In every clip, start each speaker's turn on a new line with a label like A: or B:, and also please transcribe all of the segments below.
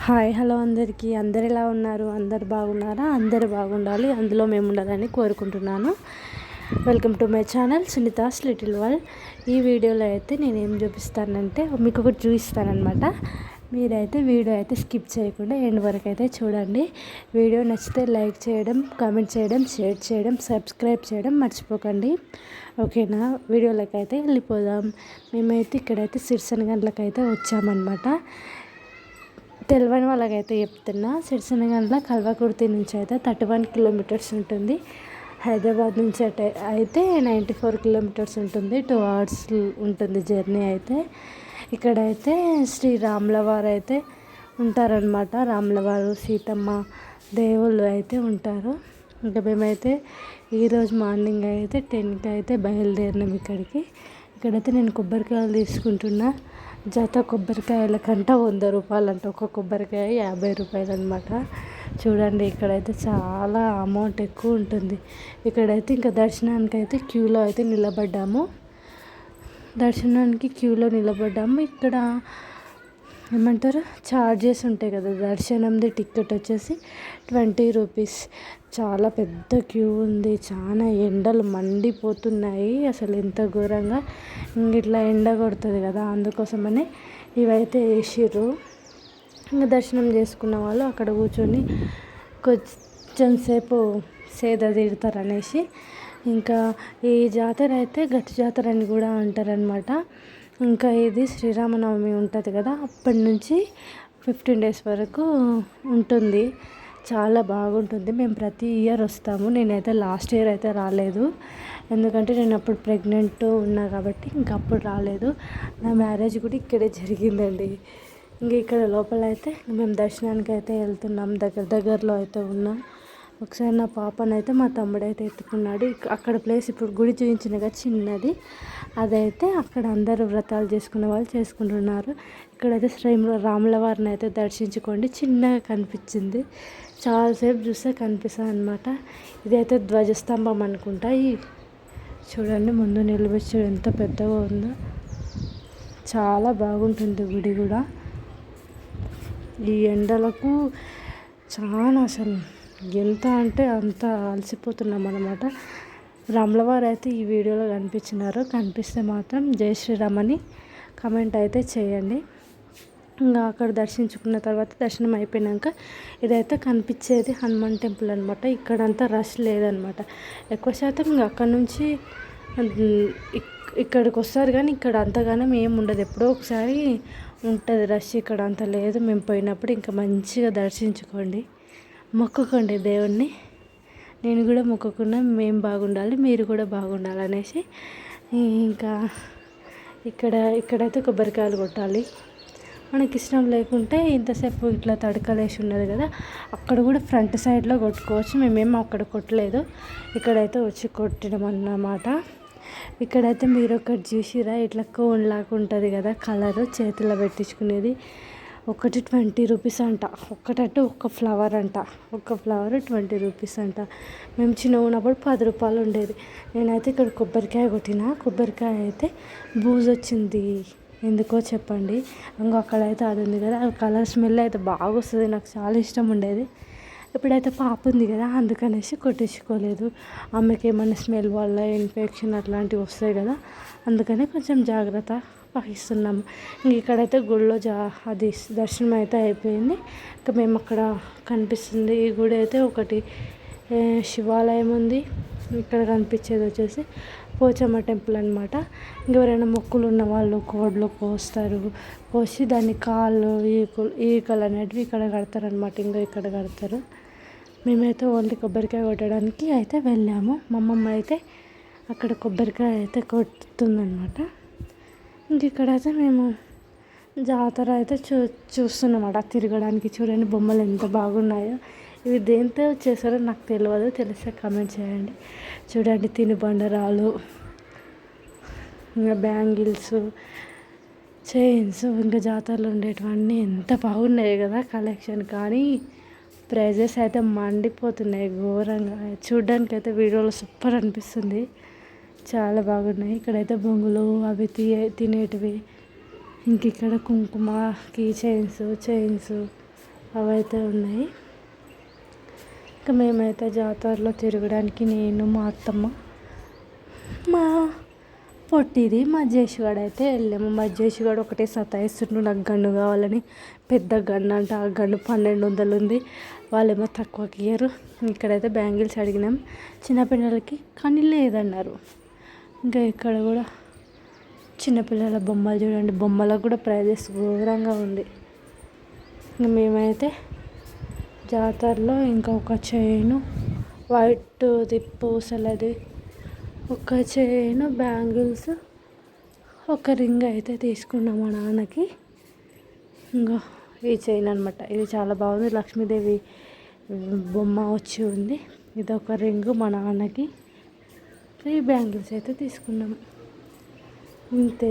A: Hi hello అందరికీ అందరు ఎలా ఉన్నారు? అందరు బాగున్నారా? అందరు బాగుండాలి, అందులో మేము ఉండాలని కోరుకుంటున్నాను. Welcome to my channel Sunita's little world. ఈ వీడియోలో అయితే నేను ఏం చూపిస్తానంటే మీకు ఒకటి చూపిస్తానమాట. మీరైతే వీడియో అయితే స్కిప్ చేయకుండా ఎండ్ వరకు అయితే చూడండి. వీడియో నచ్చితే లైక్ చేయడం, కామెంట్ చేయడం, షేర్ చేయడం, సబ్స్క్రైబ్ చేయడం మర్చిపోకండి. ఓకేనా? వీడియోలోకి అయితే వెళ్ళిపోదాం. మేమైతే ఇక్కడైతే సిరిసనగండ్లకి అయితే వచ్చామన్నమాట. తెలియని వాళ్ళకైతే చెప్తున్నా, సిరిసినగండ్ల కల్వకుర్తి నుంచి అయితే 31 కిలోమీటర్స్ ఉంటుంది. హైదరాబాద్ నుంచి అయితే 94 కిలోమీటర్స్ ఉంటుంది. 2 అవర్స్ ఉంటుంది జర్నీ. అయితే ఇక్కడైతే శ్రీ రాములవారు అయితే ఉంటారనమాట. రాములవారు, సీతమ్మ దేవుళ్ళు అయితే ఉంటారు. ఇంకా మేమైతే ఈరోజు మార్నింగ్ అయితే 10కి అయితే బయలుదేరినాం ఇక్కడికి. ఇక్కడైతే నేను కొబ్బరికాయలు తీసుకుంటున్నా. జత కొబ్బరికాయల కంట 100 రూపాయలు అంట. ఒక కొబ్బరికాయ 50 రూపాయలు అనమాట. చూడండి, ఇక్కడైతే చాలా అమౌంట్ ఎక్కువ ఉంటుంది. ఇక్కడైతే ఇంకా దర్శనానికి అయితే క్యూలో అయితే నిలబడ్డాము. ఇక్కడ ఏమంటారు, ఛార్జెస్ ఉంటాయి కదా. దర్శనంది టికెట్ వచ్చేసి 20 రూపీస్. చాలా పెద్ద క్యూ ఉంది. చాలా ఎండలు మండిపోతున్నాయి అసలు, ఎంత ఘోరంగా. ఇట్లా ఎండ కొడుతుంది కదా, అందుకోసమని ఇవైతే వేసిర్రు. ఇంకా దర్శనం చేసుకున్న వాళ్ళు అక్కడ కూర్చొని కొంచెం సేపు సేద తీరుతారు అనేసి. ఇంకా ఈ జాతర అయితే గట్టి జాతర అని కూడా అంటారనమాట. ఇంకా ఇది శ్రీరామనవమి ఉంటుంది కదా, అప్పటి నుంచి 15 డేస్ వరకు ఉంటుంది. చాలా బాగుంటుంది. మేము ప్రతి ఇయర్ వస్తాము. నేనైతే లాస్ట్ ఇయర్ అయితే రాలేదు, ఎందుకంటే నేను అప్పుడు ప్రెగ్నెంట్ ఉన్నా కాబట్టి ఇంకా అప్పుడు రాలేదు. నా మ్యారేజ్ కూడా ఇక్కడే జరిగిందండి. ఇంక ఇక్కడ లోపల అయితే మేము దర్శనానికి అయితే వెళ్తున్నాం. దగ్గరలో అయితే ఉన్నాం. ఒకసారి నా పాపనైతే మా తమ్ముడైతే ఎత్తుకున్నాడు. అక్కడ ప్లేస్ ఇప్పుడు గుడి చూపించినగా చిన్నది, అదైతే అక్కడ అందరూ వ్రతాలు చేసుకునే వాళ్ళు చేసుకుంటున్నారు. ఇక్కడైతే శ్రీ రాములవారిని అయితే దర్శించుకోండి. చిన్నగా కనిపించింది, చాలాసేపు చూస్తే కనిపిస్తుంది అనమాట. ఇదైతే ధ్వజస్తంభం అనుకుంటా. చూడండి, ముందు నిలబెచ్చు ఎంత పెద్దగా ఉందో. చాలా బాగుంటుంది గుడి కూడా. ఈ ఎండలకు చాలా అసలు ఎంత అంటే అంత అలసిపోతున్నాం అన్నమాట. రాములవారు అయితే ఈ వీడియోలో కనిపిస్తే మాత్రం జై శ్రీరామ్ అని కామెంట్ అయితే చేయండి. ఇంకా అక్కడ దర్శించుకున్న తర్వాత, దర్శనం అయిపోయాక ఇదైతే కనిపించేది హనుమాన్ టెంపుల్ అనమాట. ఇక్కడంతా రష్ లేదనమాట. ఎక్కువ శాతం ఇంకా అక్కడ నుంచి ఇక్కడికి వస్తారు, కానీ ఇక్కడ అంతగానం ఏమి ఉండదు. ఎప్పుడో ఒకసారి ఉంటుంది రష్. ఇక్కడ అంత లేదు. మేము పోయినప్పుడు ఇంకా మంచిగా దర్శించుకోండి, మొక్కుకోండి దేవుణ్ణి. నేను కూడా మొక్కుకున్నా, మేము బాగుండాలి, మీరు కూడా బాగుండాలి అనేసి. ఇంకా ఇక్కడైతే కొబ్బరికాయలు కొట్టాలి. మనకి ఇష్టం లేకుంటే ఇంతసేపు ఇట్లా తడకలేసి ఉన్నది కదా, అక్కడ కూడా ఫ్రంట్ సైడ్లో కొట్టుకోవచ్చు. మేమేమో అక్కడ కొట్టలేదు, ఇక్కడైతే వచ్చి కొట్టడం అన్నమాట. ఇక్కడైతే మీరు ఒకటి చూసిరా, ఇట్లా కోన్ లాగా ఉంటుంది కదా కలరు, చేతిలో పెట్టించుకునేది. ఒకటి 20 రూపీస్ అంట. ఒక ఫ్లవర్ అంట. ఒక ఫ్లవర్ 20 రూపీస్ అంట. మేము చిన్నగా ఉన్నప్పుడు 10 రూపాయలు ఉండేది. నేనైతే ఇక్కడ కొబ్బరికాయ కొట్టిన. కొబ్బరికాయ అయితే బూజు వచ్చింది, ఎందుకో చెప్పండి. ఇంకో అక్కడైతే అది ఉంది కదా, కలర్ స్మెల్ అయితే బాగా వస్తుంది. నాకు చాలా ఇష్టం ఉండేది. ఇప్పుడైతే పాప ఉంది కదా, అందుకనేసి కొట్టించుకోలేదు. ఆమెకి ఏమైనా స్మెల్ వల్ల ఇన్ఫెక్షన్ అట్లాంటివి వస్తాయి కదా, అందుకని కొంచెం జాగ్రత్త వహిస్తున్నాము. ఇంక ఇక్కడైతే గుడిలో అది దర్శనం అయితే అయిపోయింది. ఇంకా మేము అక్కడ కనిపిస్తుంది ఈ గుడి అయితే ఒకటి శివాలయం ఉంది. ఇక్కడ కనిపించేది వచ్చేసి పోచమ్మ టెంపుల్ అనమాట. ఇంకెవరైనా మొక్కులు ఉన్న వాళ్ళు కోడ్లు కోసి దాన్ని కాళ్ళు ఈకలు అనేటివి ఇక్కడ కడతారనమాట. ఇంకా ఇక్కడ కడతారు. మేమైతే ఓన్లీ కొబ్బరికాయ కొట్టడానికి అయితే వెళ్ళాము. మా అమ్మమ్మ అయితే అక్కడ కొబ్బరికాయ అయితే కొడుతుందనమాట. ఇంక ఇక్కడైతే మేము జాతర అయితే చూస్తున్నమాట తిరగడానికి. చూడండి బొమ్మలు ఎంత బాగున్నాయో. ఇవి దేంతో చేశారో నాకు తెలియదు, తెలిస్తే కామెంట్ చేయండి. చూడండి, తినుబండరాలు, ఇంకా బ్యాంగిల్స్, చైన్స్, ఇంకా జాతరలో ఉండేటివన్నీ ఎంత బాగున్నాయి కదా కలెక్షన్. కానీ ప్రైజెస్ అయితే మండిపోతున్నాయి ఘోరంగా. చూడడానికి అయితే వీడియోలో సూపర్ అనిపిస్తుంది, చాలా బాగున్నాయి. ఇక్కడైతే బొంగులు అవి తినేటివి. ఇంక ఇక్కడ కుంకుమ, కీ చైన్స్ అవైతే ఉన్నాయి. ఇంకా మేమైతే జాతరలో తిరగడానికి నేను, మా అత్తమ్మ, మా పొట్టిది మా జేషుగాడు అయితే వెళ్ళాము. మా జేషుగాడు ఒకటే సతాయిస్తుండు నాకు గన్ను కావాలని. పెద్ద గన్ను అంట, ఆ గన్ను 1200 ఉంది. వాళ్ళేమో తక్కువకి ఇయ్యరు. ఇక్కడైతే బ్యాంగిల్స్ అడిగినాం చిన్నపిల్లలకి, కానీ లేదన్నారు. ఇంకా ఇక్కడ కూడా చిన్నపిల్లల బొమ్మలు చూడండి, బొమ్మలకు కూడా ప్రైజెస్ ఘోరంగా ఉంది. ఇంకా మేమైతే జాతరలో ఇంకొక చైను వైట్ది పూసలది, ఒక చైను బ్యాంగిల్స్, ఒక రింగ్ అయితే తీసుకున్నాం మా నాన్నకి. ఇంకా ఈ చైన్ అనమాట, ఇది చాలా బాగుంది, లక్ష్మీదేవి బొమ్మ వచ్చి ఉంది. ఇది ఒక రింగు మా నాన్నకి. ఈ బ్యాంగిల్స్ అయితే తీసుకున్నాము. అంతే.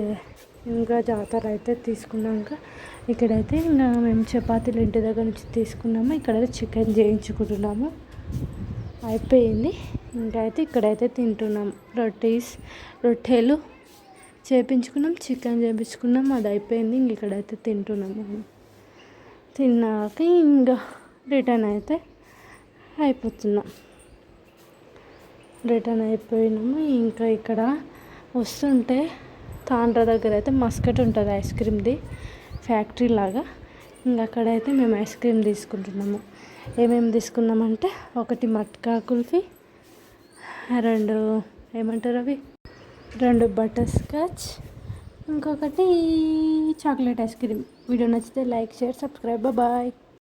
A: ఇంకా జాతర అయితే తీసుకున్నాక ఇక్కడైతే ఇంకా మేము చపాతీలు ఇంటి దగ్గర నుంచి తీసుకున్నాము. ఇక్కడైతే చికెన్ చేయించుకుంటున్నాము. అయిపోయింది. ఇంకా అయితే ఇక్కడైతే తింటున్నాం. రొట్టెలు చేయించుకున్నాం, చికెన్ చేయించుకున్నాం, అది అయిపోయింది. ఇంక ఇక్కడైతే తింటున్నాము. తిన్నాక ఇంకా రిటర్న్ అయితే అయిపోతున్నాం. రిటర్న్ అయిపోయినాము. ఇంకా ఇక్కడ వస్తుంటే తాండ్ర దగ్గర అయితే మస్కట్ ఉంటుంది ఐస్ క్రీమ్ది ఫ్యాక్టరీ లాగా. ఇంకా అక్కడైతే మేము ఐస్ క్రీమ్ తీసుకుంటున్నాము. ఏమేమి తీసుకున్నామంటే ఒకటి మట్కా కుల్ఫీ, 2 ఏమంటారు అవి 2 బటర్ స్కాచ్, ఇంకొకటి చాక్లెట్ ఐస్ క్రీమ్. వీడియో నచ్చితే లైక్, షేర్, సబ్స్క్రైబ్. బాయ్.